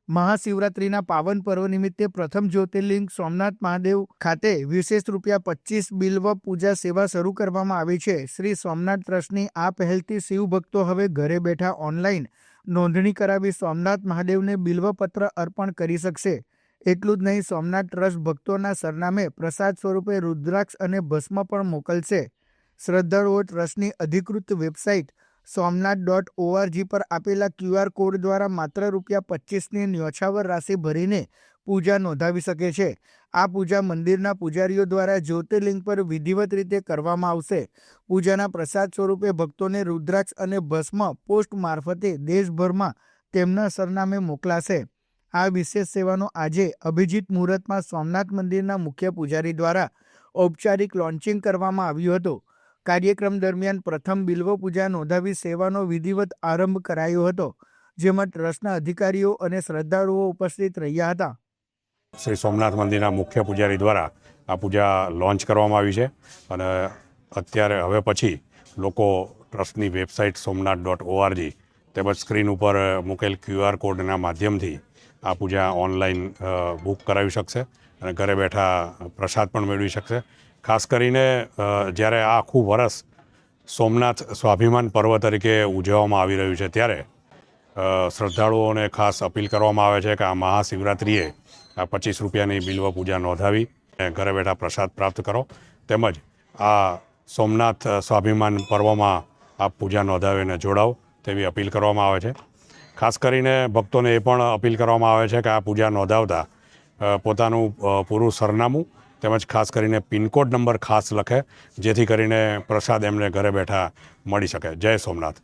મહાશિવરાત્રિના પાવન પર્વ નિમિત્તે પ્રથમ જ્યોતિર્લિંગ સોમનાથ મહાદેવ ખાતે વિશેષ ₹25 બિલ્વ પૂજા સેવા શરૂ કરવામાં આવી છે। શ્રી સોમનાથ ટ્રસ્ટની આ પહેલથી શિવ ભક્તો હવે ઘરે બેઠા ઓનલાઈન નોંધણી કરાવી સોમનાથ મહાદેવને બિલ્વપત્ર અર્પણ કરી શકશે। એટલું જ નહીં, સોમનાથ ટ્રસ્ટ ભક્તોના સરનામે પ્રસાદ સ્વરૂપે રુદ્રાક્ષ અને ભસ્મ પણ મોકલશે। શ્રદ્ધાળુઓ ટ્રસ્ટની અધિકૃત વેબસાઇટ somnath.org પર આપેલા QR કોડ દ્વારા માત્ર ₹25ની ન્યોછાવર રાશિ ભરીને પૂજા નોંધાવી શકે છે। આ પૂજા મંદિરના પૂજારીઓ દ્વારા જ્યોતિર્લિંગ પર વિધિવત રીતે કરવામાં આવશે। પૂજાના પ્રસાદ સ્વરૂપે ભક્તોને રુદ્રાક્ષ અને ભસ્મ પોસ્ટ મારફતે દેશભરમાં તેમના સરનામે મોકલાશે। આ વિશેષ સેવાનો આજે અભિજીત મુહૂર્તમાં સોમનાથ મંદિરના મુખ્ય પૂજારી દ્વારા ઔપચારિક લોન્ચિંગ કરવામાં આવ્યું હતું। કાર્યક્રમ દરમિયાન પ્રથમ બિલ્વ પૂજા નોંધાવી સેવાનો વિધિવત આરંભ કરાયો હતો, જેમાં ટ્રસ્ટના અધિકારીઓ અને શ્રદ્ધાળુઓ ઉપસ્થિત રહ્યા હતા। શ્રી સોમનાથ મંદિરના મુખ્ય પૂજારી દ્વારા આ પૂજા લોન્ચ કરવામાં આવી છે અને અત્યારે હવે પછી લોકો ટ્રસ્ટની વેબસાઇટ somnath.org તેમજ સ્ક્રીન ઉપર મૂકેલ QR કોડના માધ્યમથી આ પૂજા ઓનલાઈન બુક કરાવી શકશે અને ઘરે બેઠા પ્રસાદ પણ મેળવી શકશે। ખાસ કરીને જ્યારે આ આખું વર્ષ સોમનાથ સ્વાભિમાન પર્વ તરીકે ઉજવવામાં આવી રહ્યું છે ત્યારે શ્રદ્ધાળુઓને ખાસ અપીલ કરવામાં આવે છે કે આ મહાશિવરાત્રિએ આ ₹25ની બિલ્વ પૂજા નોંધાવી ઘરે બેઠા પ્રસાદ પ્રાપ્ત કરો તેમજ આ સોમનાથ સ્વાભિમાન પર્વમાં આ પૂજા નોંધાવીને જોડાઓ તેવી અપીલ કરવામાં આવે છે। ખાસ કરીને ભક્તોને એ પણ અપીલ કરવામાં આવે છે કે આ પૂજા નોંધાવતા પોતાનું પૂરું સરનામું તેમજ ખાસ કરીને પિનકોડ નંબર ખાસ લખે, જેથી કરીને પ્રસાદ એમને ઘરે બેઠા મળી શકે। જય સોમનાથ।